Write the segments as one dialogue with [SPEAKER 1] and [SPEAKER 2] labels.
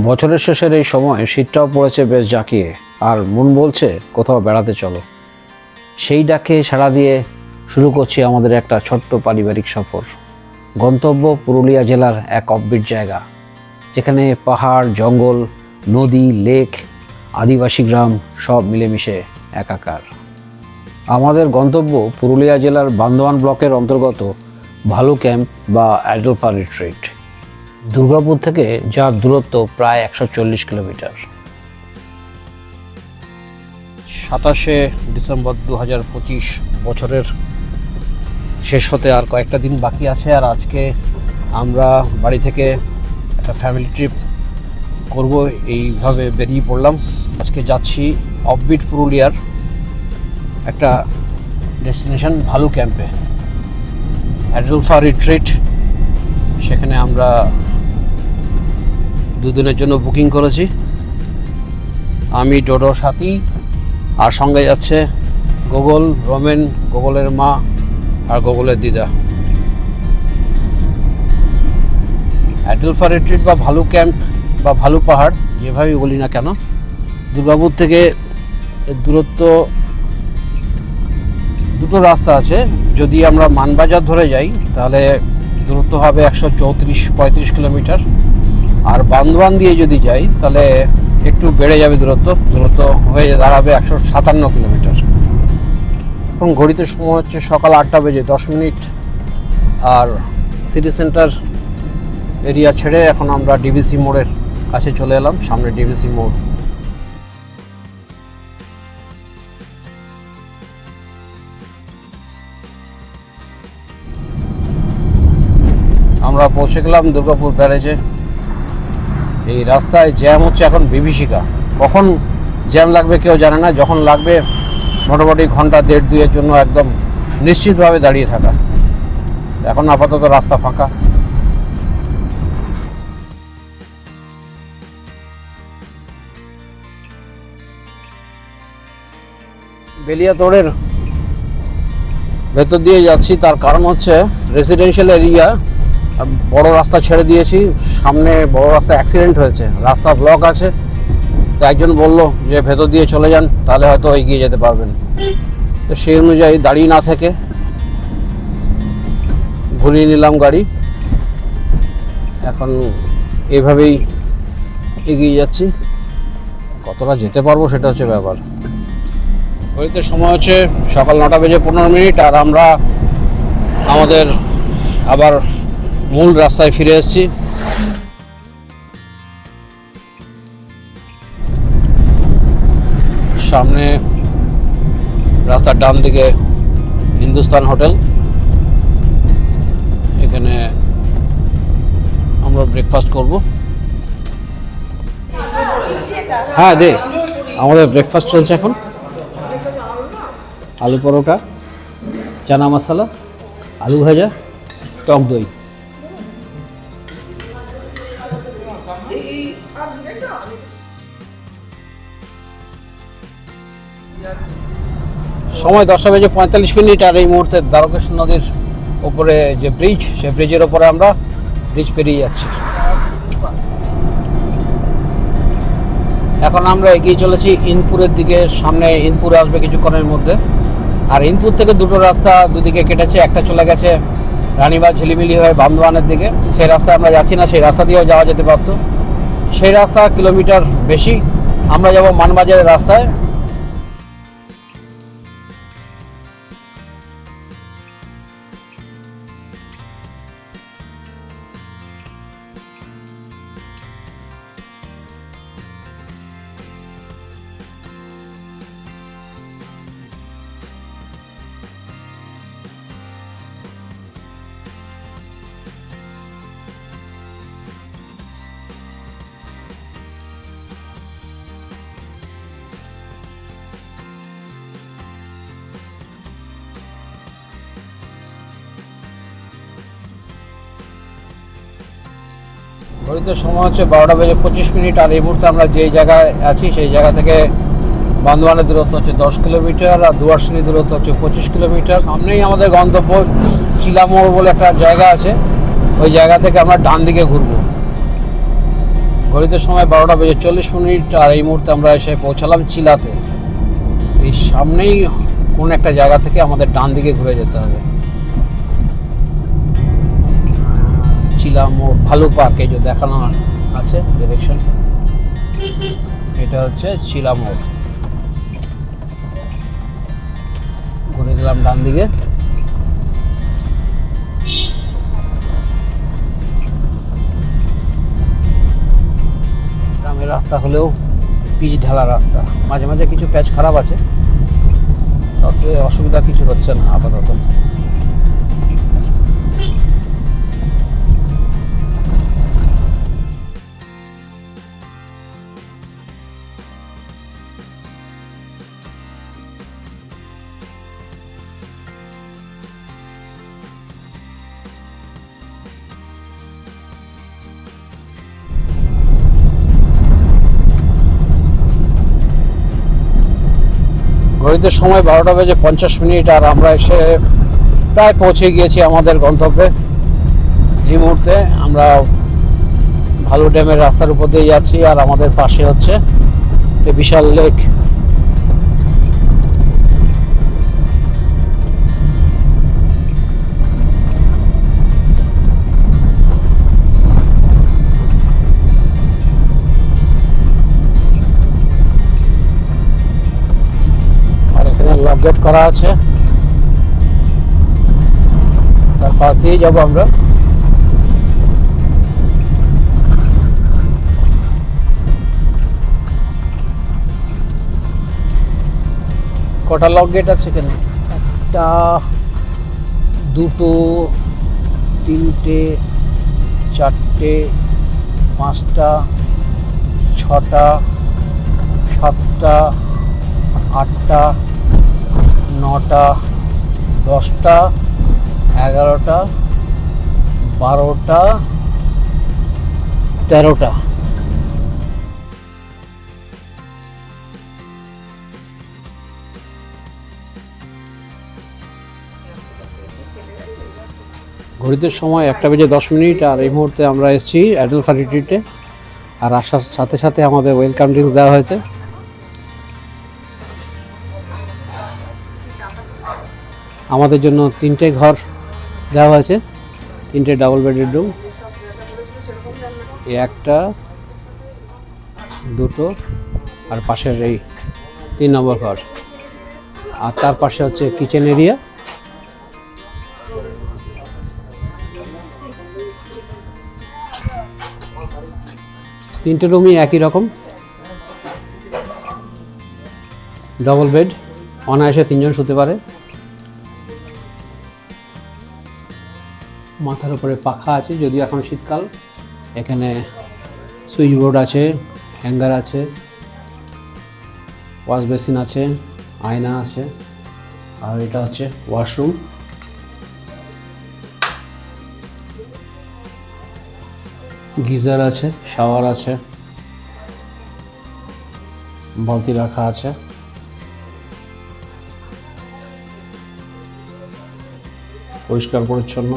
[SPEAKER 1] বছরের শেষের এই সময় শীতটাও পড়েছে বেশ জাঁকিয়ে, আর মন বলছে কোথাও বেড়াতে চলো। সেই ডাকে সাড়া দিয়ে শুরু করছি আমাদের একটা ছোট্ট পারিবারিক সফর। গন্তব্য পুরুলিয়া জেলার এক অফবিট জায়গা, যেখানে পাহাড়, জঙ্গল, নদী, লেক, আদিবাসী গ্রাম সব মিলেমিশে একাকার। আমাদের গন্তব্য পুরুলিয়া জেলার বান্দোয়ান ব্লকের অন্তর্গত ভালু ক্যাম্প বা অ্যাডেলফা রিট্রিট। দুর্গাপুর থেকে যার দূরত্ব প্রায় 140 কিলোমিটার। 27শে ডিসেম্বর 2025, বছরের শেষ হতে আর কয়েকটা দিন বাকি আছে। আর আজকে আমরা বাড়ি থেকে একটা ফ্যামিলি ট্রিপ করব, এইভাবে বেরিয়ে পড়লাম। আজকে যাচ্ছি অফবিট পুরুলিয়ার একটা ডেস্টিনেশন ভালু ক্যাম্পে, অ্যাডেলফা রিট্রিট। সেখানে আমরা দুদিনের জন্য বুকিং করেছি। আমি ডোডোর সাথী, আর সঙ্গে যাচ্ছে গোগল, রোমেন, গোগলের মা আর গোগলের দিদা। অ্যাডেলফা রিট্রিট বা ভালু ক্যাম্প বা ভালু পাহাড়, যেভাবেই বলি না কেন, দুর্গাপুর থেকে এর দূরত্ব দুটো রাস্তা আছে। যদি আমরা মানবাজার ধরে যাই তাহলে দূরত্ব হবে 134-35 কিলোমিটার, আর বান্দোয়ান দিয়ে যদি যাই তাহলে একটু বেড়ে যাবে দূরত্ব হয়ে দাঁড়াবে 157 কিলোমিটার। এখন ঘড়িতে সময় হচ্ছে সকাল 8টা বেজে 10 মিনিট। আর সিটি সেন্টার এরিয়া ছেড়ে এখন আমরা ডিভিসি মোড়ের কাছে চলে এলাম। সামনে ডিভিসি মোড়। আমরা পৌঁছে গেলাম দুর্গাপুর ব্যারেজে। এই রাস্তায় জ্যাম হচ্ছে এখন বিভীষিকা। কখন জ্যাম লাগবে কেউ জানে না, যখন লাগবে মোটামুটি ঘন্টা 1.5-2 জন্য একদম নিশ্চিতভাবে দাঁড়িয়ে থাকা। এখন আপাতত রাস্তা ফাঁকা। বেলিয়াতোড়ের ভেতর দিয়ে যাচ্ছি, তার কারণ হচ্ছে রেসিডেন্সিয়াল এরিয়া, বড় রাস্তা ছেড়ে দিয়েছি। সামনে বড় রাস্তা অ্যাক্সিডেন্ট হয়েছে, রাস্তা ব্লক আছে। তো একজন বলল যে ভেতর দিয়ে চলে যান, তাহলে হয়তো এগিয়ে যেতে পারবেন। তো সেই অনুযায়ী দাঁড়িয়ে না থেকে ঘুরিয়ে নিলাম গাড়ি। এখন এইভাবেই এগিয়ে যাচ্ছি। কতটা যেতে পারবো সেটা হচ্ছে ব্যাপার। ঘড়িতে সময় হচ্ছে সকাল 9টা বেজে 15 মিনিট, আর আমরা আমাদের আবার মূল রাস্তায় ফিরে এসেছি। সামনে রাস্তার ডান দিকে হিন্দুস্তান হোটেল। এখানে আমরা ব্রেকফাস্ট করব। হ্যাঁ দে, আমাদের ব্রেকফাস্ট চলছে এখন। আলু পরোটা, চানা মশলা, আলু ভাজা, টক দই। সময় 10টা বেজে 45 মিনিট। আর এই মুহূর্তে দ্বারকেশ্বর নদীর ওপরে যে ব্রিজ, সেই ব্রিজের ওপরে আমরা ব্রিজ পেরিয়ে যাচ্ছি। এখন আমরা এগিয়ে চলেছি ইনপুরের দিকে। সামনে ইনপুর আসবে কিছুক্ষণের মধ্যে। আর ইনপুর থেকে দুটো রাস্তা দুদিকে কেটেছে। একটা চলে গেছে রানীবাগ ঝিলিমিলি হয়ে বান্দোয়ানের দিকে। সেই রাস্তায় আমরা যাচ্ছি না, সেই রাস্তা দিয়েও যাওয়া যেতে পারতো। সেই রাস্তা কিলোমিটার বেশি। আমরা যাব মানবাজারের রাস্তায়। ঘড়িতে সময় হচ্ছে 12টা বেজে 25 মিনিট। আর এই মুহূর্তে আমরা যেই জায়গায় আছি সেই জায়গা থেকে বান্দোয়ানের দূরত্ব হচ্ছে 10 কিলোমিটার, আর দুয়ারশিনী দূরত্ব হচ্ছে 25 কিলোমিটার। সামনেই আমাদের গন্তব্য চিলামোড় বলে একটা জায়গা আছে। ওই জায়গা থেকে আমরা ডান দিকে ঘুরবো। ঘড়িতে সময় 12:40 আর এই মুহূর্তে আমরা এসে পৌঁছালাম চিলাতে। এই সামনেই কোন একটা জায়গা থেকে আমাদের ডান দিকে ঘুরে যেতে হবে। চিলা মোড় ভালু পার্ক, এই যে দেখানো আছে ডিরেকশন, এটা হচ্ছে চিলা মোড়। ঘুরে গেলাম ডান দিকে। গ্রামের রাস্তা হলেও পিচ ঢালা রাস্তা, মাঝে মাঝে কিছু প্যাচ খারাপ আছে, তবে অসুবিধা কিছু হচ্ছে না আপাতত। ঘড়িতে সময় 12:50 আর আমরা এসে প্রায় পৌঁছে গিয়েছি আমাদের গন্তব্যে। এই মুহূর্তে আমরা ভালু ড্যামের রাস্তার উপর দিয়ে যাচ্ছি, আর আমাদের পাশে হচ্ছে বিশাল লেক। লক গেট করা আছে, তার পাশ দিয়েই যাবো আমরা। কটা লক গেট আছে এখানে? একটা, দুটো, তিনটে, চারটে, পাঁচটা, ছটা, সাতটা, আটটা, 9টা, 10টা, 11টা, 12টা, 13টা। ঘড়িতে সময় 1:10 আর এই মুহূর্তে আমরা এসেছি অ্যাডেল ফার্টিলিটিতে। আর আসার সাথে সাথে আমাদের ওয়েলকাম ড্রিঙ্কস দেওয়া হয়েছে। আমাদের জন্য 3টে ঘর দেওয়া হয়েছে, 3টে ডাবল বেডের রুম, একটা, দুটো, আর পাশের এই 3 নম্বর ঘর। আর তার পাশে হচ্ছে কিচেন এরিয়া। তিনটে রুমই একই রকম, ডবল বেড, অনায়াসে 3 জন শুতে পারে। মাথার উপরে পাখা আছে, যদিও এখন শীতকাল। এখানে সুইচ বোর্ড আছে, হ্যাঙ্গার আছে, ওয়াশ বেসিন আছে, আয়না আছে, আর এটা হচ্ছে ওয়াশরুম। গিজার আছে, শাওয়ার আছে, বালতি রাখা আছে। পরিষ্কার পরিচ্ছন্ন,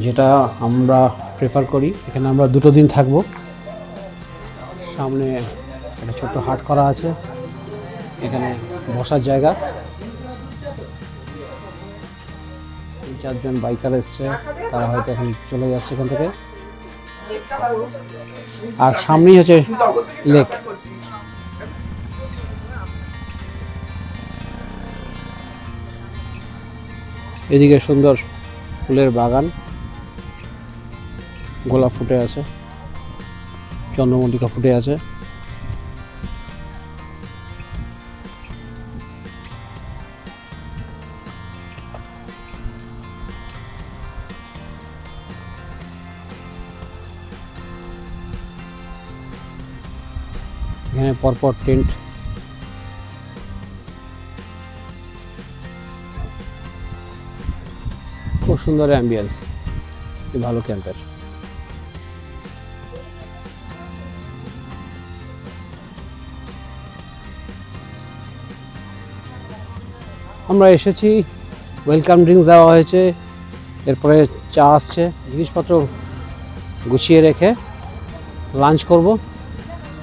[SPEAKER 1] যেটা আমরা প্রেফার করি। এখানে আমরা 2 দিন থাকবো। সামনে একটা ছোট্ট হাট করা আছে, এখানে বসার জায়গা। 3-4 জন বাইকার এসছে, তারা হয়তো এখন চলে যাচ্ছে এখান থেকে। আর সামনেই হচ্ছে লেক। এদিকে সুন্দর ফুলের বাগান, গোলাপ ফুটে আছে, চন্দ্রমল্লিকা ফুটে আছে। এখানে পরপর টেন্ট, খুব সুন্দর অ্যাম্বিয়েন্স, ভালো ক্যাম্পের। আমরা এসেছি, ওয়েলকাম ড্রিঙ্কস দেওয়া হয়েছে, এরপরে চা আসছে। জিনিসপত্র গুছিয়ে রেখে লাঞ্চ করব,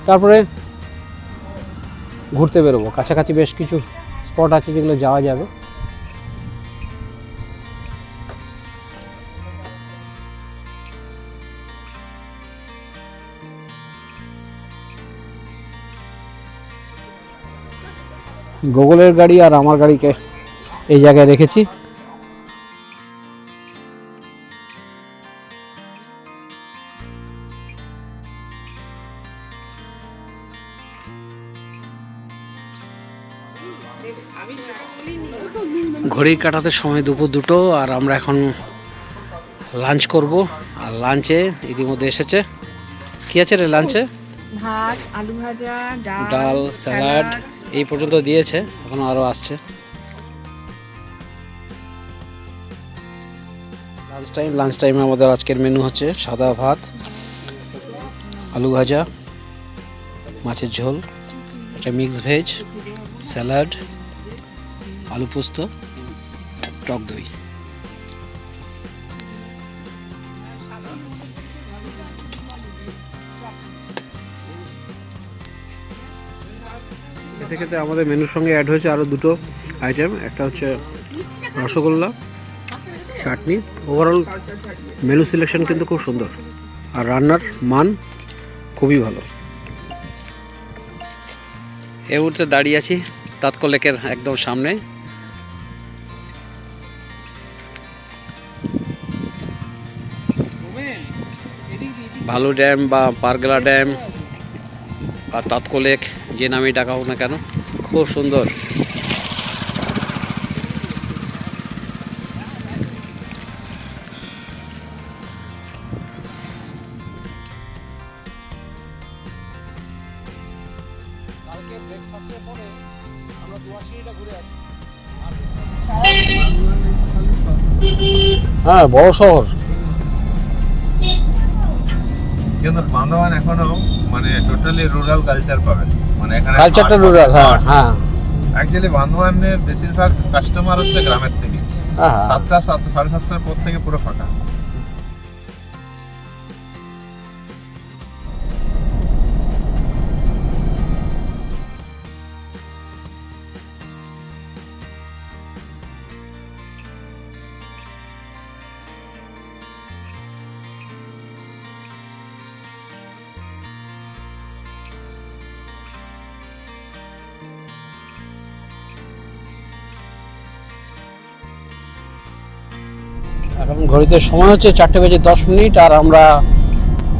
[SPEAKER 1] তারপরে ঘুরতে বেরোবো। কাছাকাছি বেশ কিছু স্পট আছে যেগুলো যাওয়া যাবে। গুগলের গাড়ি আর আমার গাড়িকে এই জায়গায় রেখেছি। ঘড়ি কাটাতে সময় দুপুর 2টো, আর আমরা এখন লাঞ্চ করব। আর লাঞ্চে ইতিমধ্যে এসেছে, কি আছে রে লাঞ্চে?
[SPEAKER 2] ভাত, আলু ভাজা,
[SPEAKER 1] ডাল, স্যালাড এই পর্যন্ত দিয়েছে, এখনো আরও আসছে। লাঞ্চ টাইমে আমাদের আজকের মেনু হচ্ছে সাদা ভাত, আলু ভাজা, মাছের ঝোল, একটা মিক্স ভেজ, স্যালাড, আলু পোস্ত, টক দই। খেতে খেতে আমাদের মেনুর সঙ্গে অ্যাড হয়েছে আরও 2টো আইটেম। একটা হচ্ছে রসগোল্লা, চাটনি। ওভারঅল মেনু সিলেকশন কিন্তু খুব সুন্দর, আর রান্নার মান খুবই ভালো। এই মুহূর্তে দাঁড়িয়ে আছি তাৎকো লেকের একদম সামনে। ভালু ড্যাম বা পারগলা ড্যাম বা তাৎকো লেক, যে নামেই ডাকা হোক না কেন, খুব সুন্দর। হ্যাঁ, বড় শহর
[SPEAKER 3] কিন্তু বান্দরবান এখনো মানে টোটালি রুরাল কালচার পাবে, মানে এখানে
[SPEAKER 1] কালচারটা রুরাল। হ্যাঁ হ্যাঁ,
[SPEAKER 3] অ্যাকচুয়ালি বান্দরবানের বেশিরভাগ কাস্টমার হচ্ছে গ্রামের থেকে। 7টা 7:30টার পর থেকে পুরো ফাঁকা।
[SPEAKER 1] এখন ঘড়িতে সময় হচ্ছে 4:10, আর আমরা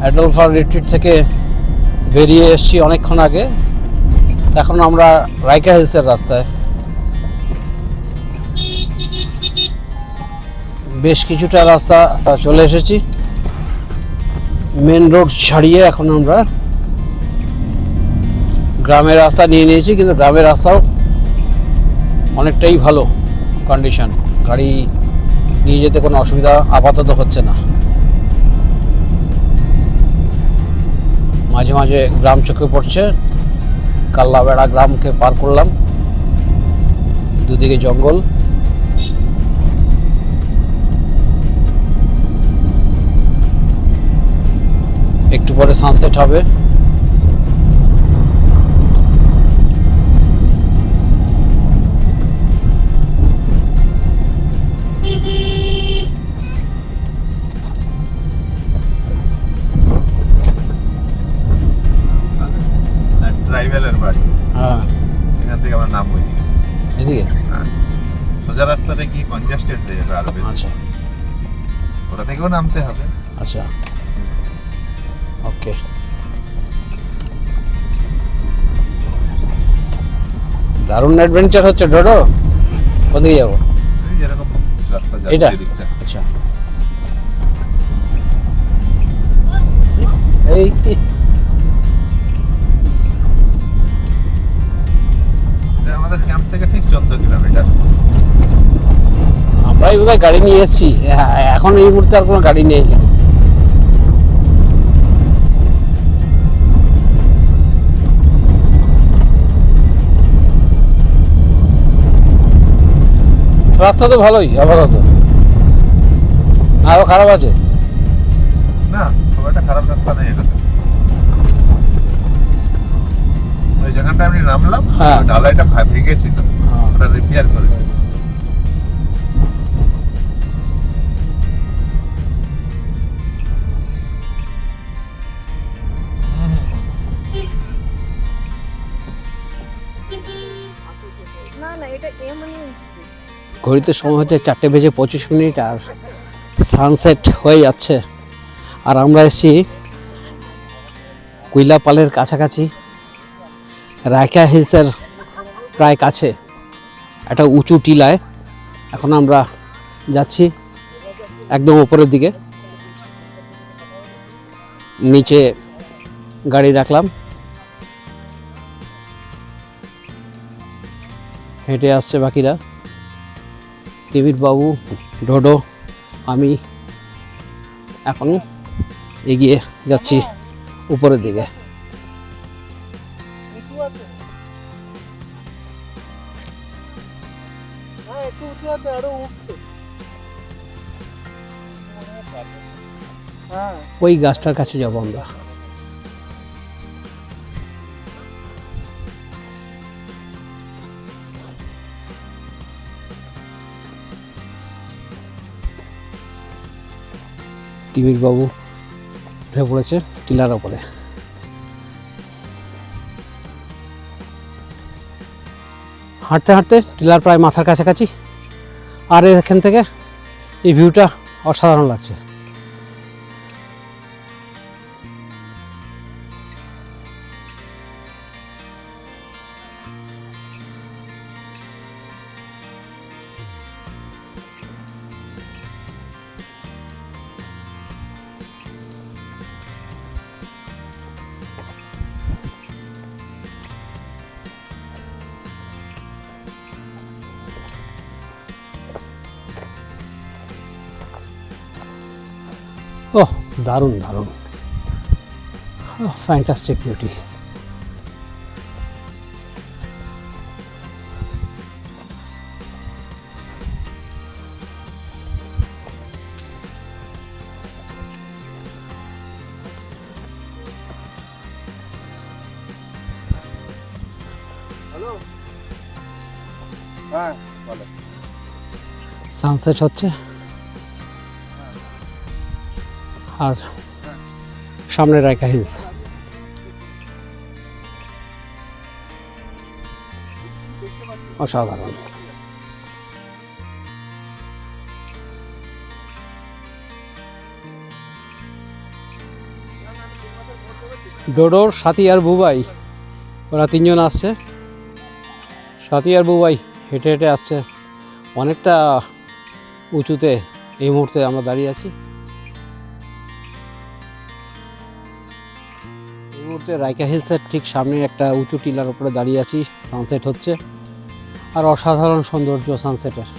[SPEAKER 1] অ্যাডলফার রিট্রিট থেকে বেরিয়ে এসেছি অনেকক্ষণ আগে। এখন আমরা রাইকা হিলসের রাস্তায়। বেশ কিছুটা রাস্তা চলে এসেছি, মেন রোড ছাড়িয়ে এখন আমরা গ্রামের রাস্তা নিয়ে নিয়েছি। কিন্তু গ্রামের রাস্তাও অনেকটাই ভালো কন্ডিশন, গাড়ি নিয়ে যেতে কোনো অসুবিধা আপাতত হচ্ছে না। মাঝে মাঝে গ্রাম চোখে পড়ছে। কাল্লাবেড়া গ্রামকে পার করলাম, দুদিকে জঙ্গল। একটু পরে সানসেট হবে।
[SPEAKER 3] ট্রাইবেলের বাড়ি,
[SPEAKER 1] হ্যাঁ,
[SPEAKER 3] এখান থেকে আমরা নামবো
[SPEAKER 1] এদিকে।
[SPEAKER 3] সোজা রাস্তাটা কি কনজেস্টেড হয়ে যাবে আরো বেশি।
[SPEAKER 1] আচ্ছা,
[SPEAKER 3] ওটা থেকেও নামতে হবে।
[SPEAKER 1] আচ্ছা, ওকে। দারুণ অ্যাডভেঞ্চার হচ্ছে ডোডো। কোথায় যাবো?
[SPEAKER 3] এই যেরকম রাস্তা
[SPEAKER 1] এটা?
[SPEAKER 3] যাচ্ছে এদিকটা।
[SPEAKER 1] আচ্ছা, এই
[SPEAKER 3] এটা আমাদের ক্যাম্প থেকে ঠিক 14 কিলোমিটার।
[SPEAKER 1] আমরাই বোধহয় গাড়ি নিয়ে এসেছি। এখন এই মুহূর্তে আর কোনো গাড়ি নেই। রাস্তা তো ভালোই আপাতত, আরো খারাপ আছে
[SPEAKER 3] না, খুব একটা খারাপ রাস্তা নেই এটাতে। ওই যেখানটা আমি নামলাম
[SPEAKER 1] হ্যাঁ।
[SPEAKER 3] ঢালাইটা ভেঙেছিল, ওটা রিপেয়ার করেছে।
[SPEAKER 1] ঘড়িতে সময় হচ্ছে 4:25 আর সানসেট হয়ে যাচ্ছে। আর আমরা এসেছি কুইলাপালের কাছাকাছি, রাইকা হিলসের প্রায় কাছে একটা উঁচু টিলায়। এখন আমরা যাচ্ছি একদম উপরের দিকে। নিচে গাড়ি রাখলাম, হেঁটে আসছে বাকিরা, টিভির বাবু, ডোডো, আমি এখন এগিয়ে যাচ্ছি উপরের দিকে। ওই গাছটার কাছে যাবো আমরা। টিভির বাবু উঠে পড়েছে টিলার ওপরে। হাঁটতে হাঁটতে টিলার প্রায় মাথার কাছাকাছি। আর এখান থেকে এই ভিউটা অসাধারণ লাগছে। ওহ, দারুণ দারুণ, ফ্যান্টাস্টিক বিউটি।
[SPEAKER 3] হ্যাঁ বলো।
[SPEAKER 1] সানসেট হচ্ছে আর সামনে রাইকা হিলস। অসাধারণ। ডোডোর সাথী আর বুবাই, ওরা তিনজন আসছে। সাথী আর বুবাই হেঁটে হেঁটে আসছে অনেকটা উঁচুতে। এই মুহূর্তে আমরা দাঁড়িয়ে আছি। এই মুহূর্তে রাইকা হিলসের ঠিক সামনে একটা উঁচু টিলার উপরে দাঁড়িয়ে আছি। সানসেট হচ্ছে আর অসাধারণ সৌন্দর্য সানসেটের।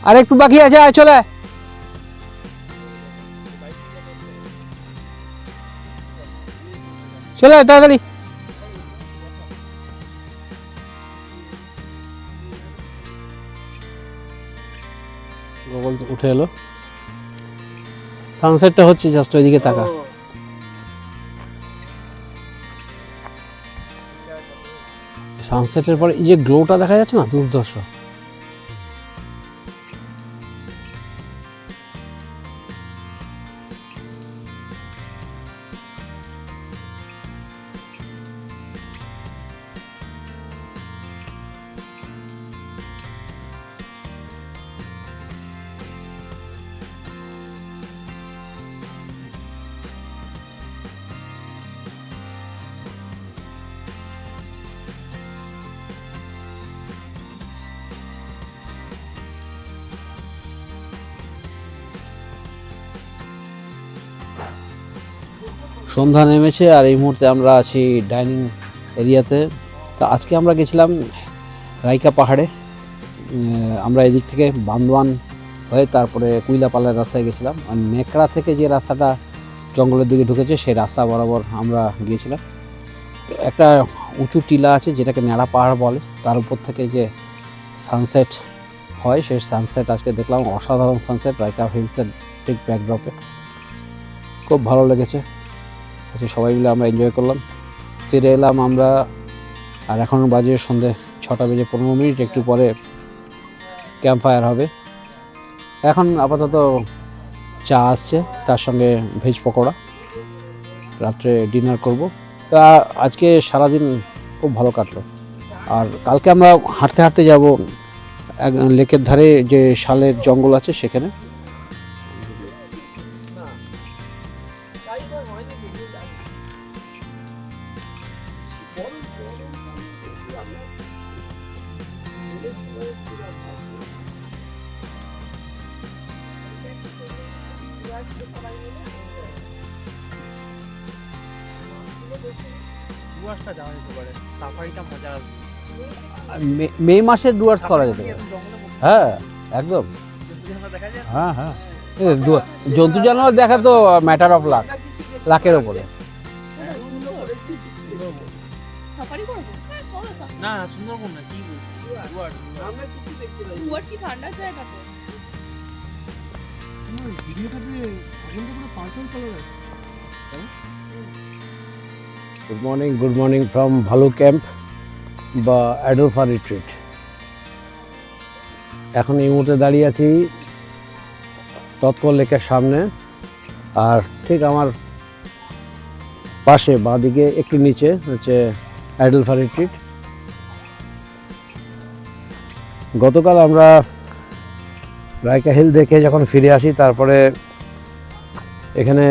[SPEAKER 1] আর একটু বাকি আছে, আয় চলে আয়। চলে আয় তাড়াতাড়ি। গোগল উঠে এলো। সানসেটটা হচ্ছে জাস্ট ওইদিকে তাকা। সানসেটের পরে এই যে গ্লোটা দেখা যাচ্ছে না, দুর্ধর্ষ। সন্ধ্যা নেমেছে আর এই মুহূর্তে আমরা আছি ডাইনিং এরিয়াতে। তো আজকে আমরা গেছিলাম রাইকা পাহাড়ে। আমরা এদিক থেকে বান্দওয়ান হয়ে তারপরে কুইলাপালের রাস্তায় গেছিলাম, আর নেকড়া থেকে যে রাস্তাটা জঙ্গলের দিকে ঢুকেছে সেই রাস্তা বরাবর আমরা গিয়েছিলাম। একটা উঁচু টিলা আছে যেটাকে ন্যাড়া পাহাড় বলে, তার উপর থেকে যে সানসেট হয় সেই সানসেট আজকে দেখলাম। অসাধারণ সানসেট রাইকা হিলসের ঠিক ব্যাকড্রপে, খুব ভালো লেগেছে। আজকে সবাই মিলে আমরা এনজয় করলাম। ফিরে এলাম আমরা, আর এখন বাজে সন্ধ্যে 6:15, একটু পরে ক্যাম্প ফায়ার হবে। এখন আপাতত চা আসছে, তার সঙ্গে ভেজ পকোড়া, রাত্রে ডিনার করব। তা আজকে সারাদিন খুব ভালো কাটলো। আর কালকে আমরা হাঁটতে হাঁটতে যাব লেকের ধারে যে শালের জঙ্গল আছে সেখানে। মে মাসে ডুয়ার্স করা যেতে পারে। হ্যাঁ একদম, হ্যাঁ হ্যাঁ, জন্তু জানোয়ার দেখা তো ম্যাটার অফ লাখের ওপরে।
[SPEAKER 4] না সুন্দরবন না, কি বলছি ঠান্ডা জায়গা তো।
[SPEAKER 1] Good morning from value camp বা অ্যাডোফা রিট্রিট। এখন এই মুহূর্তে দাঁড়িয়ে আছি তৎপর লেকের সামনে, আর ঠিক আমার পাশে বাঁদিকে একটু নিচে হচ্ছে অ্যাডোফা রিট্রিট। গতকাল আমরা রাইকা হিল দেখে যখন ফিরে আসি, তারপরে এখানে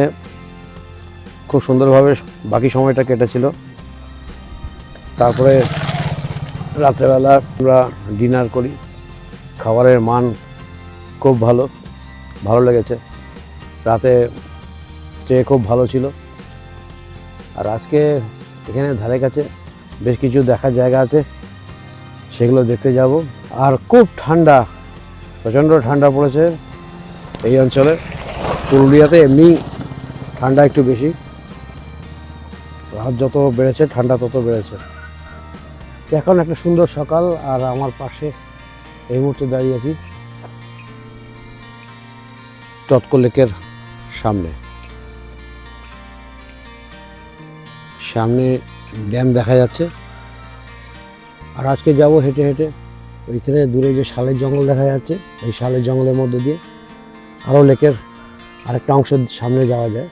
[SPEAKER 1] খুব সুন্দরভাবে বাকি সময়টা কেটেছিল। তারপরে রাত্রেবেলা আমরা ডিনার করি, খাবারের মান খুব ভালো লেগেছে। রাতে স্টে খুব ভালো ছিল। আর আজকে এখানে ধারে কাছে বেশ কিছু দেখার জায়গা আছে, সেগুলো দেখতে যাব। আর খুব ঠান্ডা, প্রচণ্ড ঠান্ডা পড়েছে এই অঞ্চলে। পুরুলিয়াতে এমনি ঠান্ডা একটু বেশি, রাত যত বেড়েছে ঠান্ডা তত বেড়েছে। এখন একটা সুন্দর সকাল, আর আমার পাশে এই মুহূর্তে দাঁড়িয়ে আছি তৎকো লেকের সামনে ড্যাম দেখা যাচ্ছে। আর আজকে যাব হেঁটে হেঁটে ওইখানে দূরে যে শালের জঙ্গল দেখা যাচ্ছে, ওই শালের জঙ্গলের মধ্যে দিয়ে আরও লেকের আরেকটা অংশের সামনে যাওয়া যায়।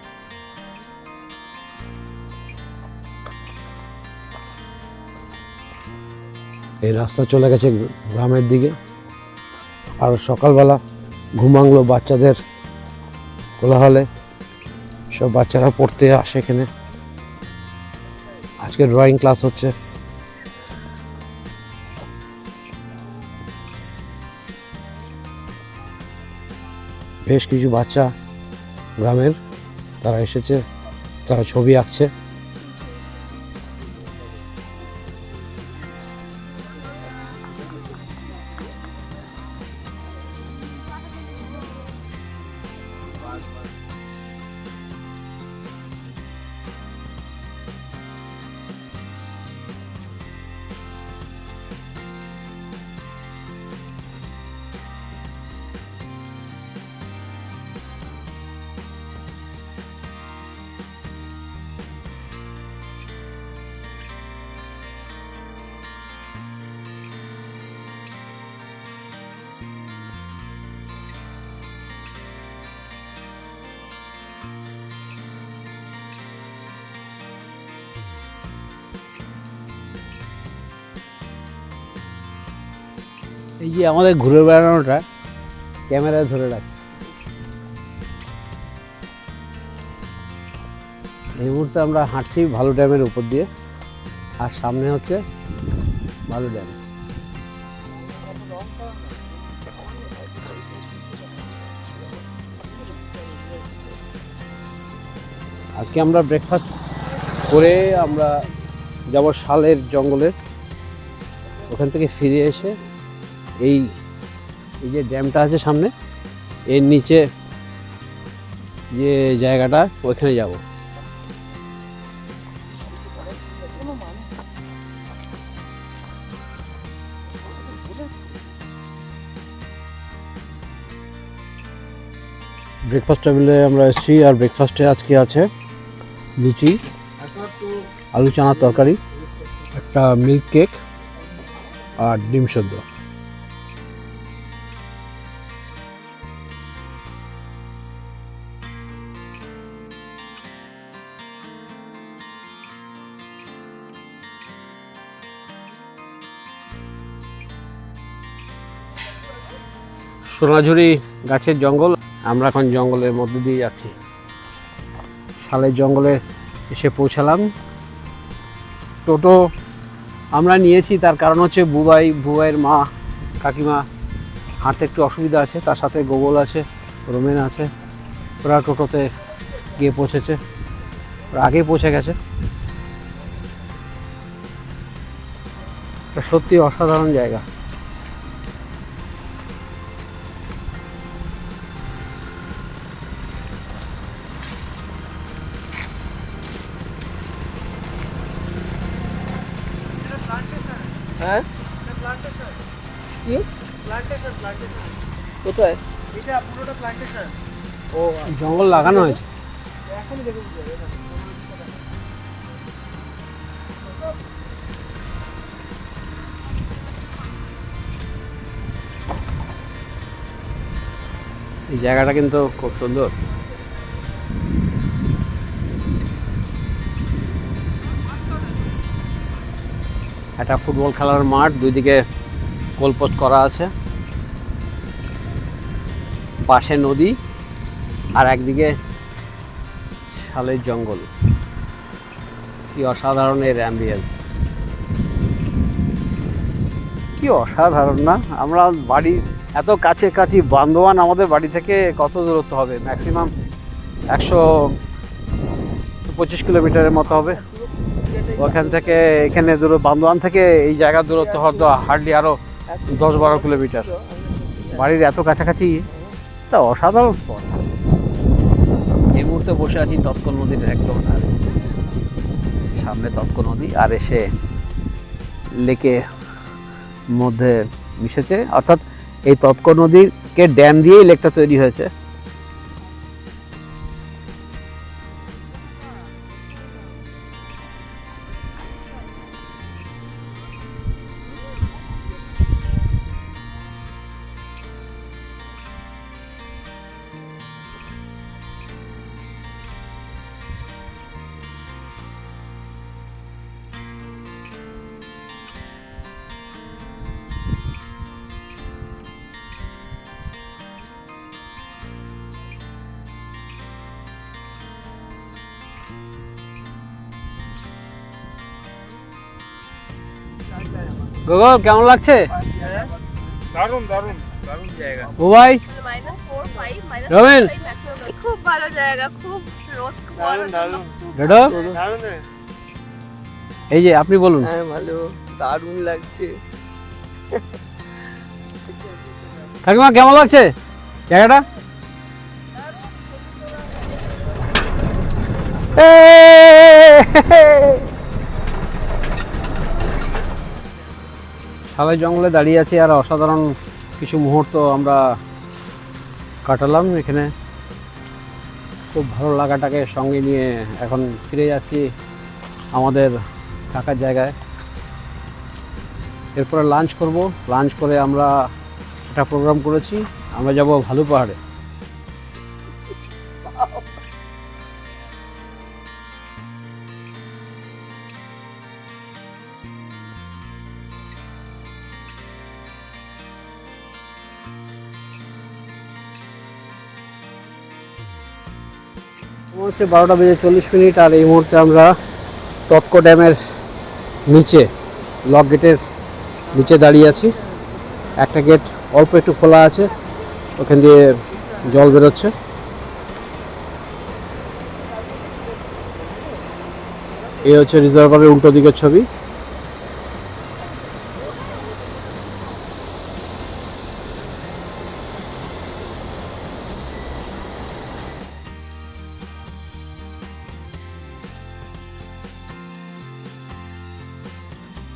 [SPEAKER 1] এই রাস্তা চলে গেছে গ্রামের দিকে। আর সকালবেলা ঘুমাংলো বাচ্চাদের কোলাহলে, সব বাচ্চারা পড়তে আসে এখানে। আজকে ড্রয়িং ক্লাস হচ্ছে। বেশ কিছু বাচ্চা গ্রামের তারা এসেছে, তারা ছবি আঁকছে। এই যে আমাদের ঘুরে বেড়ানোটা ক্যামেরায় ধরে রাখছে। এই মুহূর্তে আমরা হাঁটছি ভালু ড্যামের উপর দিয়ে, আর সামনে হচ্ছে ভালু ড্যাম। আজকে আমরা ব্রেকফাস্ট করে আমরা যাব শালের জঙ্গলে। ওখান থেকে ফিরে এসে এই যে ড্যামটা আছে সামনে, এর নিচে যে জায়গাটা ওইখানে যাব। ব্রেকফাস্ট টেবিলে আমরা এসেছি, আর ব্রেকফাস্টে আজকে আছে লুচি, আলু চানার তরকারি, একটা মিল্ক কেক আর ডিম সেদ্ধ। সোনাঝুরি গাছের জঙ্গল, আমরা এখন জঙ্গলের মধ্যে দিয়ে যাচ্ছি। শালের জঙ্গলে এসে পৌঁছালাম। টোটো আমরা নিয়েছি, তার কারণ হচ্ছে বুবাইয়ের মা কাকিমা হাঁটতে একটু অসুবিধা আছে, তার সাথে গোগল আছে, রোমেন আছে। ওরা টোটোতে গিয়ে পৌঁছেছে, ওরা আগেই পৌঁছে গেছে। সত্যি অসাধারণ জায়গা।
[SPEAKER 2] হ্যাঁ কি কোথায়?
[SPEAKER 4] এটা পুরোটা প্ল্যান্টেশন।
[SPEAKER 2] ও
[SPEAKER 1] জঙ্গল লাগানো হয়েছে।
[SPEAKER 4] এখনই দেখুন
[SPEAKER 1] এই জায়গাটা কিন্তু খুব সুন্দর। একটা ফুটবল খেলার মাঠ, দুই দিকে গোলপোস্ট করা আছে, পাশে নদী, আর একদিকে শালের জঙ্গল। কি অসাধারণ এর অ্যাম্বিয়েন্স, কি অসাধারণ না? আমরা বাড়ি এত কাছাকাছি, বান্দোয়ান আমাদের বাড়ি থেকে কত দূরত্ব হবে? ম্যাক্সিমাম 125 কিলোমিটারের মতো হবে। ওখান থেকে এখানে বান্দোয়ান থেকে এই জায়গার দূরত্ব হয়তো হার্ডলি আরও 10-12 কিলোমিটার। বাড়ির এত কাছাকাছি, এটা অসাধারণ স্পট। এই মুহূর্তে বসে আছি তৎক নদীর একদম সামনে, তৎক নদী, আর এসে লেকে মধ্যে মিশেছে, অর্থাৎ এই তৎক নদীকে ড্যাম দিয়েই লেকটা তৈরি হয়েছে। গোগল কেমন লাগছে?
[SPEAKER 4] দারুণ দারুণ দারুণ জায়গা।
[SPEAKER 1] ও ভাই,
[SPEAKER 5] -4, 5,
[SPEAKER 1] রবিন?
[SPEAKER 5] -5 maximum। খুব ভালো জায়গা, খুব রোদ
[SPEAKER 4] দারুণ দারুণ
[SPEAKER 1] ডেডো,
[SPEAKER 4] দারুণ রে।
[SPEAKER 1] এই যে আপনি বলুন।
[SPEAKER 2] হ্যাঁ ভালো, দারুণ লাগছে।
[SPEAKER 1] কাকিমা কেমন লাগছে জায়গাটা? শালের জঙ্গলে দাঁড়িয়ে আছি, আর অসাধারণ কিছু মুহূর্ত আমরা কাটালাম এখানে। খুব ভালো লাগাটাকে সঙ্গে নিয়ে এখন ফিরে যাচ্ছি আমাদের থাকার জায়গায়। এরপরে লাঞ্চ করব। লাঞ্চ করে আমরা একটা প্রোগ্রাম করেছি, আমরা যাব ভালু পাহাড়ে। হচ্ছে 12:40, আর এই মুহূর্তে আমরা তৎক ড্যামের নিচে, লক গেটের নিচে দাঁড়িয়ে আছি। একটা গেট অল্প একটু খোলা আছে, ওখান দিয়ে জল বেরোচ্ছে। এই হচ্ছে রিজার্ভারের উল্টো দিকের ছবি।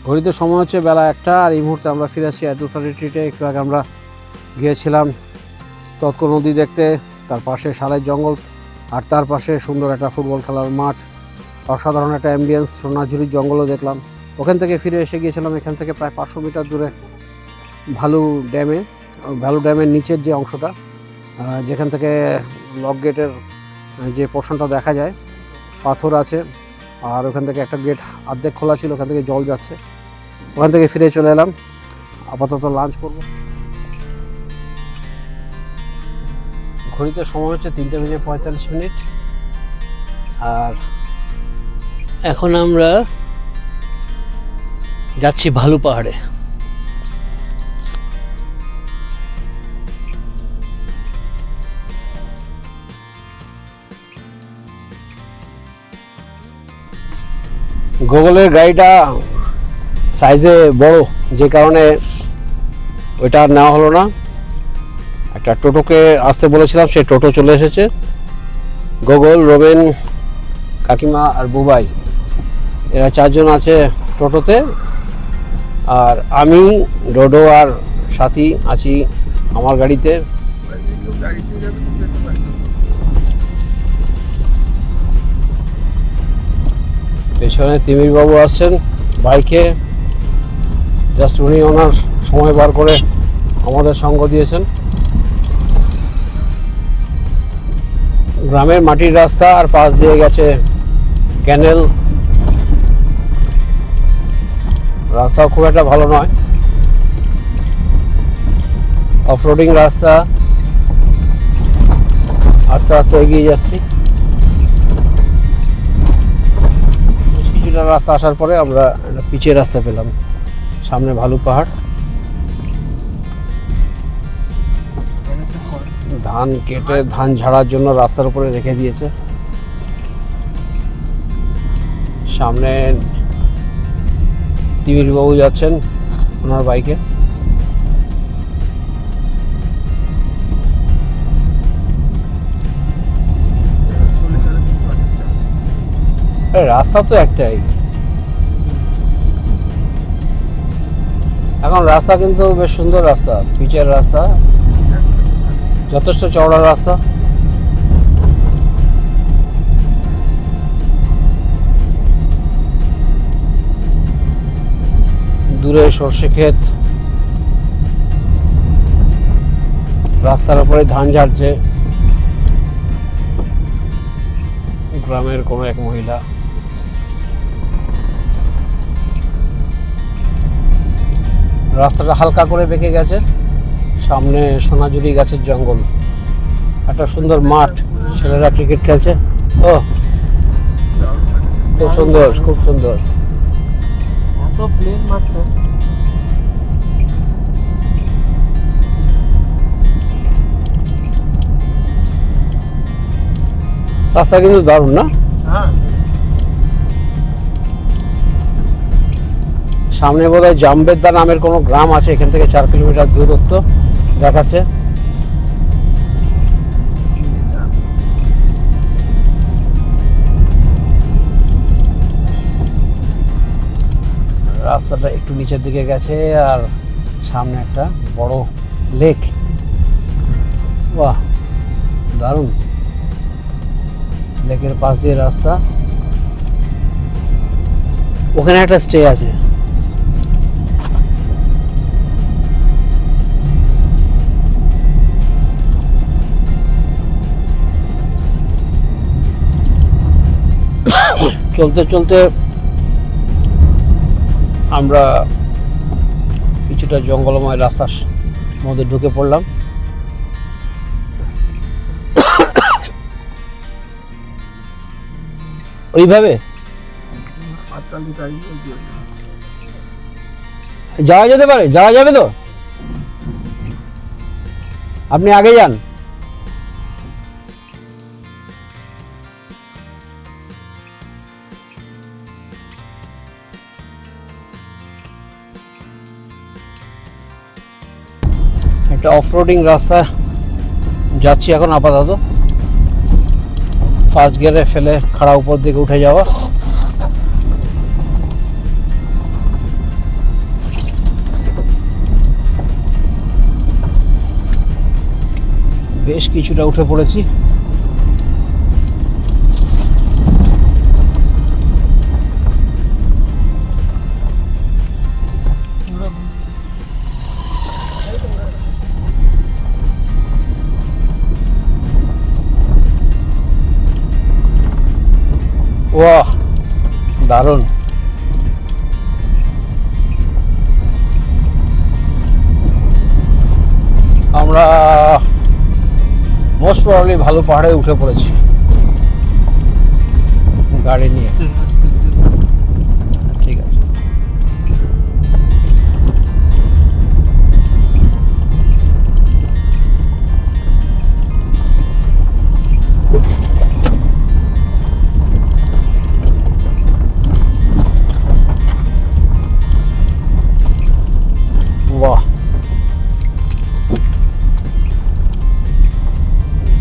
[SPEAKER 1] ঘড়িতে সময় হচ্ছে বেলা 1টা, আর এই মুহূর্তে আমরা ফিরে আসছি অ্যাডুলফা রিট্রিটে। একটু আগে আমরা গিয়েছিলাম তৎক নদী দেখতে, তার পাশে সালের জঙ্গল, আর তার পাশে সুন্দর একটা ফুটবল খেলার মাঠ, অসাধারণ একটা অ্যাম্বিয়েন্স, সোনাঝুরির জঙ্গলও দেখলাম। ওখান থেকে ফিরে এসে গিয়েছিলাম এখান থেকে প্রায় 500 মিটার দূরে ভালু ড্যামে। ভালু ড্যামের নিচের যে অংশটা, যেখান থেকে লক গেটের যে পোর্শনটা দেখা যায়, পাথর আছে, আর ওখান থেকে একটা গেট অর্ধেক খোলা ছিল, ওখান থেকে জল যাচ্ছে। ওখান থেকে ফিরে চলে এলাম, আপাতত লাঞ্চ করব। ঘড়িতে সময় হচ্ছে 3:45, আর এখন আমরা যাচ্ছি ভালু পাহাড়ে। গুগলের গাড়িটা সাইজে বড়, যে কারণে ওইটা আর নেওয়া হলো না। একটা টোটোকে আসতে বলেছিলাম, সেই টোটো চলে এসেছে। গুগল, রোবেন, কাকিমা আর বুবাই, এরা 4 জন আছে টোটোতে, আর আমি, ডোডো আর সাথী আছি আমার গাড়িতে। পেছনে তিমির বাবু আসছেন বাইকে, জাস্ট উনি ওনার সময় বার করে আমাদের সঙ্গ দিয়েছেন। গ্রামের মাটির রাস্তা, আর পাশ দিয়ে গেছে ক্যানেল। রাস্তাও খুব একটা ভালো নয়, অফরোডিং রাস্তা। আস্তে আস্তে এগিয়ে যাচ্ছি। কিছুটা রাস্তা আসার পরে আমরা একটা পিচের রাস্তা পেলাম, সামনে ভালু পাহাড়। ধান কেটে ধান ঝাড়ার জন্য রাস্তার উপরে রেখে দিয়েছে। সামনে তিমির বাবু যাচ্ছেন ওনার বাইকে। রাস্তা তো একটাই এখন, রাস্তা কিন্তু বেশ সুন্দর রাস্তা, পিচের রাস্তা, যথেষ্ট চওড়া রাস্তা। দূরে সর্ষে ক্ষেত, রাস্তার উপরে ধান ঝাড়ছে গ্রামের কোনো এক মহিলা। রাস্তাটা হালকা করে বেঁকে গেছে, সামনে সোনাঝুরি গাছের জঙ্গল, একটা সুন্দর মাঠ, ছেলেরা ক্রিকেট খেলছে। ও খুব সুন্দর, খুব সুন্দর।
[SPEAKER 2] এত প্লেন মাঠটা।
[SPEAKER 1] রাস্তা কিন্তু দারুণ না?
[SPEAKER 3] হ্যাঁ,
[SPEAKER 1] সামনে বোধহয় জামবেদা নামের কোনো গ্রাম আছে, এখান থেকে 4 কিলোমিটার দূরত্ব দেখাচ্ছে। রাস্তাটা একটু নিচের দিকে গেছে, আর সামনে একটা বড় লেক। বাহ, দারুণ। লেকের পাশ দিয়ে রাস্তা, ওখানে একটা স্টে আছে। চলতে চলতে আমরা কিছুটা জঙ্গলময় রাস্তার মধ্যে ঢুকে পড়লাম। ওইভাবে যাওয়া যেতে পারে, যাওয়া যাবে তো? আপনি আগে যান। একটা অফরোডিং রাস্তা যাচ্ছি এখন আপাতত। ফার্স্ট গিয়ারে ফেলে খাড়া উপর দিকে উঠে যাওয়া। বেশ কিছুটা উঠে পড়েছি। ওয়াহ, দারুণ। আমরা মোস্ট প্রবাবলি ভালো পাহাড়ে উঠে পড়েছি গাড়ি নিয়ে। ঠিক আছে। বাহ,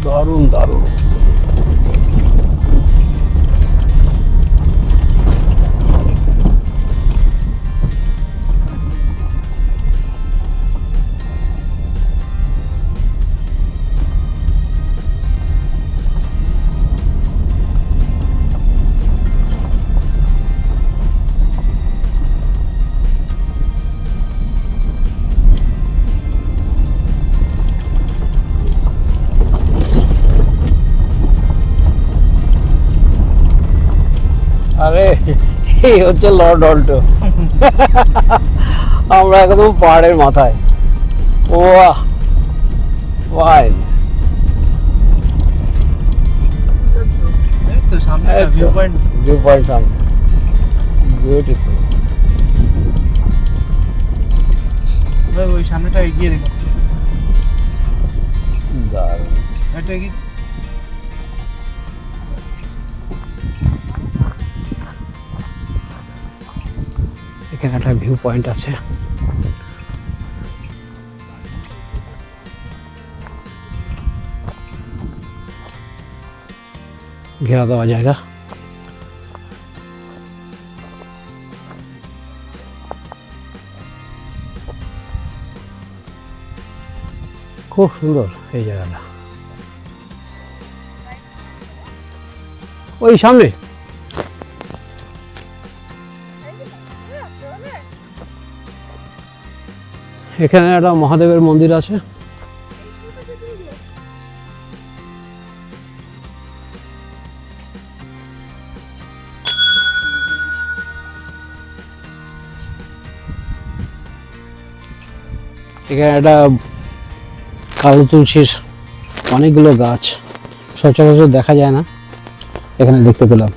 [SPEAKER 1] দারুণ দারুণ। আরে এই হচ্ছে লর্ড অল্টো। আমরা একদম পাহাড়ের মাথায়। ওয়াহ, ওয়াইল।
[SPEAKER 2] এই তো সামনে ভিউ পয়েন্ট।
[SPEAKER 1] ভিউ পয়েন্ট সামনে, বিউটিফুল।
[SPEAKER 2] ওই সামনেটা এগিয়ে রেখো।
[SPEAKER 1] দারুণ।
[SPEAKER 2] এটা এগিয়ে।
[SPEAKER 1] এখানে একটা ভিউ পয়েন্ট আছে। ঘেরা দেওয়া জায়গা। খুব সুন্দর এই জায়গাটা। ওই সামনে এখানে একটা মহাদেবের মন্দির আছে। এখানে একটা কালো তুলসীর অনেকগুলো গাছ, সচরাচর দেখা যায় না, এখানে দেখতে পেলাম।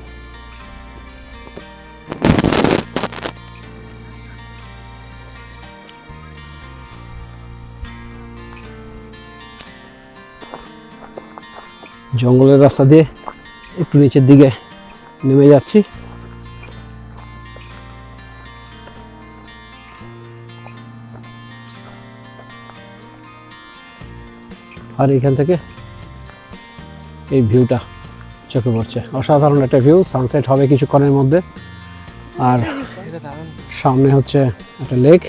[SPEAKER 1] জঙ্গলের রাস্তা দিয়ে একটু নিচের দিকে নেমে যাচ্ছি। আর এখান থেকে এই ভিউটা চোখে পড়ছে। অসাধারণ একটা ভিউ। সানসেট হবে কিছুক্ষণের মধ্যে। আর সামনে হচ্ছে একটা লেক,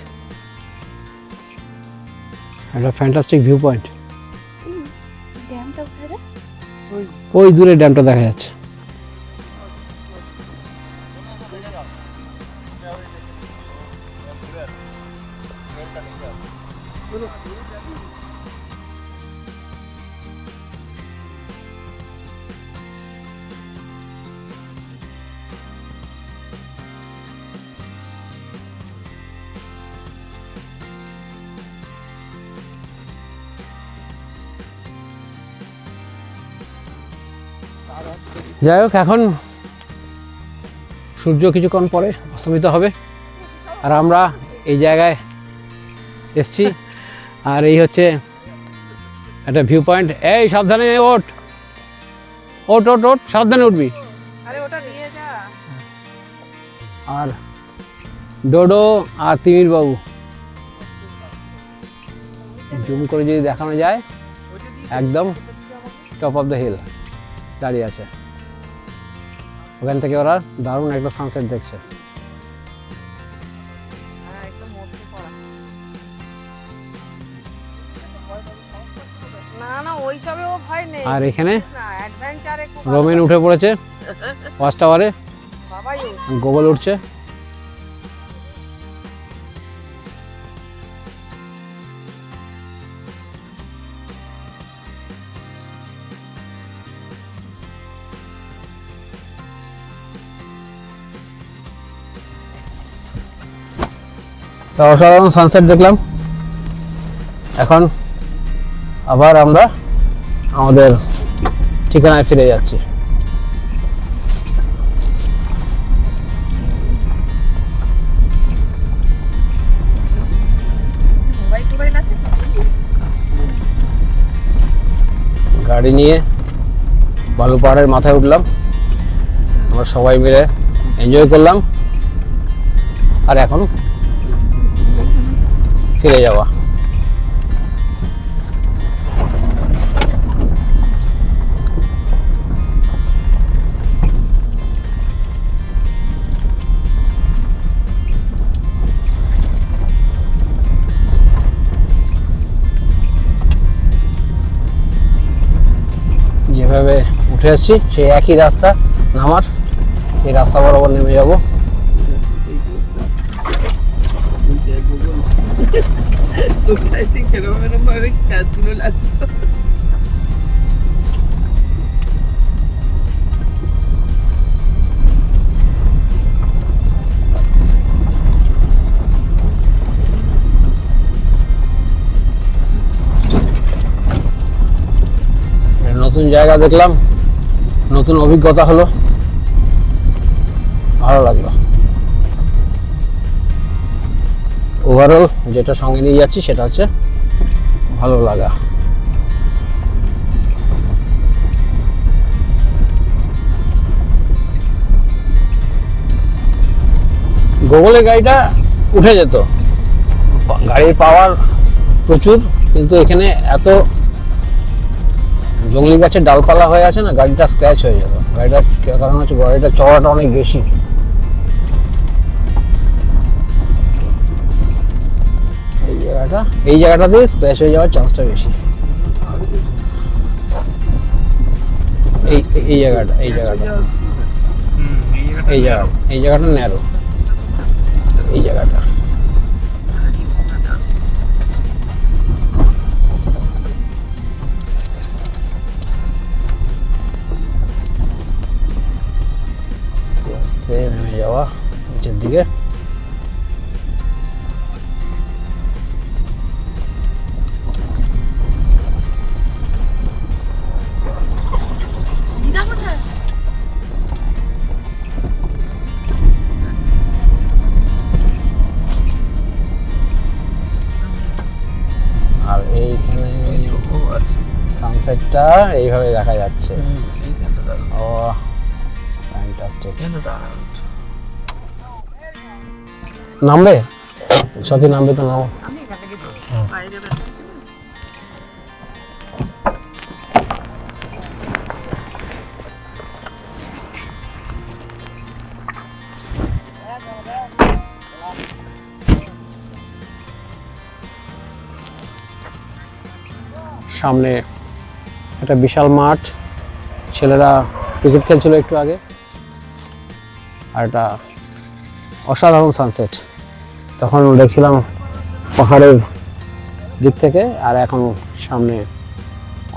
[SPEAKER 1] একটা ফ্যান্টাস্টিক ভিউ পয়েন্ট। ওই দূরে ড্যামটা দেখা যাচ্ছে। যাই হোক, এখন সূর্য কিছুক্ষণ পরে অস্তমিত হবে আর আমরা এই জায়গায় এসছি। আর এই হচ্ছে একটা ভিউ পয়েন্ট। এই সাবধানে ওঠ ওঠ ওঠ ওঠ, সাবধানে উঠবি।
[SPEAKER 5] আরে ওটা নিয়ে যা।
[SPEAKER 1] আর ডোডো আর তিমির বাবু জুম করে যদি দেখানো যায় একদম টপ অফ দ্য হিল দাঁড়িয়ে আছে। ওখান থেকে ওরা দারুণ একটা সানসেট দেখছে।
[SPEAKER 5] হ্যাঁ একদম মধ্যে পড়া। না না ওইসবে ও ভয় নেই।
[SPEAKER 1] আর এখানে
[SPEAKER 5] না অ্যাডভেঞ্চারে খুব
[SPEAKER 1] রোমেন উঠে পড়েছে ওয়াচ টাওয়ারে,
[SPEAKER 5] বাবাই
[SPEAKER 1] গোগল উঠছে। তো অসাধারণ সানসেট দেখলাম। এখন আবার আমরা আমাদের ঠিকানায় ফিরে যাচ্ছি।
[SPEAKER 5] মোবাইল টোবাইল আছে।
[SPEAKER 1] গাড়ি নিয়ে বালু পাহাড়ের মাথায় উঠলাম, আমরা সবাই মিলে এনজয় করলাম। আর এখন ফিরে যাওয়া। যেভাবে উঠে আসছি সেই একই রাস্তা নামার, এই রাস্তা বরাবর নেমে যাব। নতুন জায়গা দেখলাম, নতুন অভিজ্ঞতা হলো, ভালো লাগলো। ওভারঅল যেটা সঙ্গে নিয়ে যাচ্ছি সেটা হচ্ছে ভালো লাগা। গুগলের গাড়িটা উঠে যেত, গাড়ির পাওয়ার প্রচুর, কিন্তু এখানে এত জঙ্গলি গাছের ডালপালা হয়ে আছে না, গাড়িটা স্ক্র্যাচ হয়ে যেত। গাড়িটা কারণ হচ্ছে গাড়িটা চড়াটা অনেক বেশি। এই জায়গাটাতে স্ক্র্যাচ হয়ে যাওয়ার চান্সটা বেশি। এই জায়গাটা ন্যারো, এই জায়গাটা নেমে যাওয়া নিচের দিকে। আর এইখানে সানসেটটা এইভাবে দেখা যাচ্ছে। ও ফ্যান্টাস্টিক। নামবে সাথে, নামবে তো নাও। সামনে একটা বিশাল মাঠ, ছেলেরা ক্রিকেট খেলছিল একটু আগে। আর একটা অসাধারণ সানসেট তখন দেখছিলাম পাহাড়ের দিক থেকে, আর এখন সামনে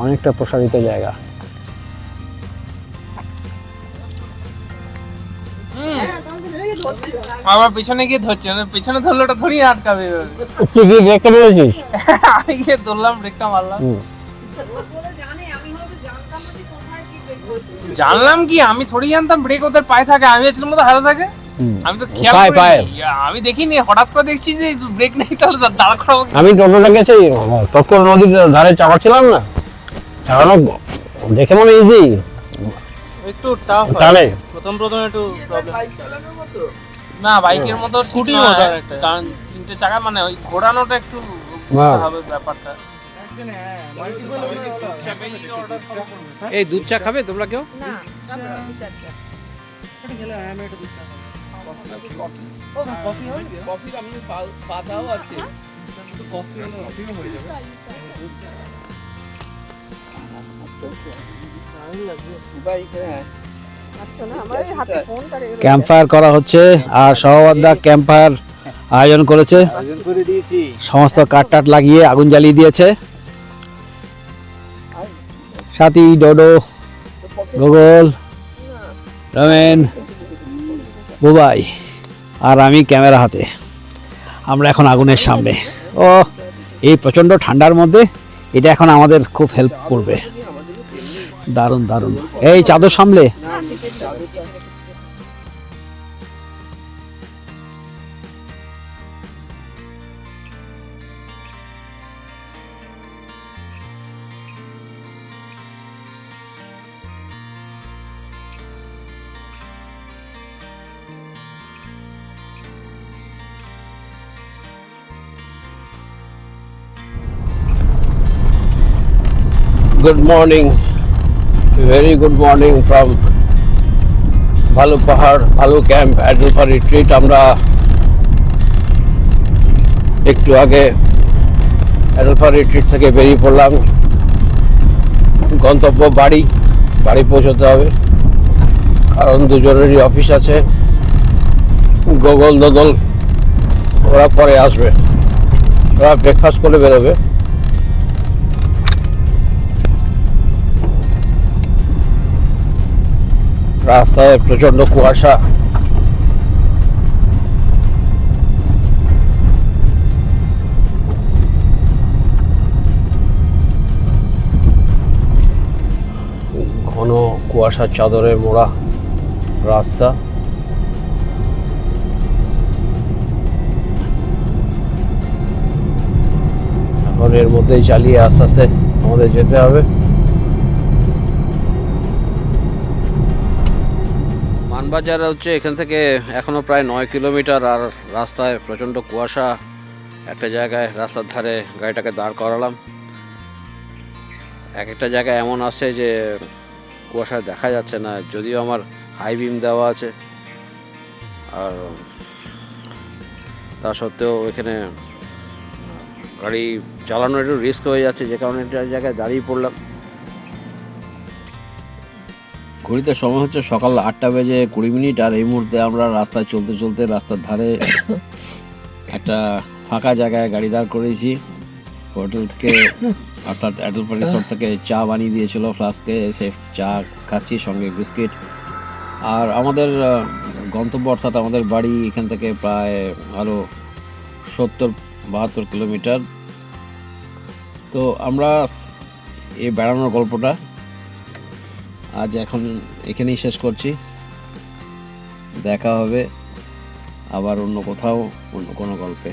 [SPEAKER 1] অনেকটা প্রসারিত জায়গা।
[SPEAKER 4] আবার পিছনে গিয়ে ধরছে না, পিছনে ধরলে ওটা থোড়ি আটকাবে।
[SPEAKER 1] তুই কি ব্রেকটা মেরেছিস?
[SPEAKER 4] আমি গিয়ে ধরলাম, ব্রেকটা মারলাম। জানলাম কি, আমি থোড়ি জানতাম ব্রেক ওদের পায়ে থাকে, আমি ভাবছিলাম ওদের হাতে থাকে। আমি তো খেয়াল করিনি, আমি দেখিনি, হঠাৎ করে দেখছি যে ব্রেক নেই, তাহলে দাঁড় করাবো।
[SPEAKER 1] আমি টোটোটা গেছি তৎকল নদীর ধারে চাপাচ্ছিলাম না, চালানো দেখে মনে ইজি,
[SPEAKER 4] একটু টাফ
[SPEAKER 1] চালে
[SPEAKER 4] প্রথম একটু প্রবলেম। না বাইকের মতো, স্কুটির মতো, কারণ তিনটে চাকা মানে ওই ঘোরানোটা একটু
[SPEAKER 1] বাহ।
[SPEAKER 4] হবে ব্যাপারটা।
[SPEAKER 1] এই দুধ চা খাবে তোমরা কেউ?
[SPEAKER 5] না তারপরে ঠিক আছে।
[SPEAKER 4] কফি আপনি পাতাও আছে।
[SPEAKER 5] আচ্ছা না আমার এই হাতে ফোনটা রেখে
[SPEAKER 1] ক্যাম্প ফায়ার করা হচ্ছে আর সহবাদা ক্যাম্প ফায়ার আয়োজন করেছে, সমস্ত কাঠ টাট লাগিয়ে আগুন জ্বালিয়ে দিয়েছে। সাথী, ডোডো, গোগল, রমেন, বুবাই আর আমি ক্যামেরা হাতে। আমরা এখন আগুনের সামনে। ও এই প্রচণ্ড ঠান্ডার মধ্যে এটা এখন আমাদের খুব হেল্প করবে। দারুণ দারুণ। এই চাদর সামলে। Good morning, very good morning from value পাহাড়, ভালু ক্যাম্প, অ্যাডেলফা রিট্রিট। আমরা একটু আগে অ্যাডেলফা রিট্রিট থেকে বেরিয়ে পড়লাম। গন্তব্য বাড়ি পৌঁছতে হবে, কারণ দুজনেরই অফিস আছে। গোগল দোদল ওরা পরে আসবে, ওরা ব্রেকফাস্ট করে বেরোবে। রাস্তায় প্রচন্ড কুয়াশা। ঘন কুয়াশার চাদরে মোড়া রাস্তা। এখন এর মধ্যেই চালিয়ে আস্তে আস্তে আমাদের যেতে হবে। মানবাজার হচ্ছে এখান থেকে এখনো প্রায় 9 কিলোমিটার, আর রাস্তায় প্রচণ্ড কুয়াশা। একটা জায়গায় রাস্তার ধারে গাড়িটাকে দাঁড় করালাম। এক একটা জায়গায় এমন আছে যে কুয়াশা দেখা যাচ্ছে না, যদিও আমার হাই বিম দেওয়া আছে, আর তা সত্ত্বেও এখানে গাড়ি চালানো একটু রিস্ক হয়ে যাচ্ছে, যে কারণে একটা জায়গায় দাঁড়িয়ে পড়লাম। ঘড়িতে সময় হচ্ছে সকাল 8:20 আর এই মুহূর্তে আমরা রাস্তায় চলতে চলতে রাস্তার ধারে একটা ফাঁকা জায়গায় গাড়ি দাঁড় করেছি। হোটেল থেকে অর্থাৎ অ্যাডেলফা রিসোর্ট থেকে চা বানিয়ে দিয়েছিল ফ্লাস্কে, সে চা খাচ্ছি, সঙ্গে বিস্কিট। আর আমাদের গন্তব্য অর্থাৎ আমাদের বাড়ি এখান থেকে প্রায় আরও 70-72 কিলোমিটার। তো আমরা এই বেড়ানোর গল্পটা আজ এখন এখানেই শেষ করছি। দেখা হবে আবার অন্য কোথাও, অন্য কোনো গল্পে।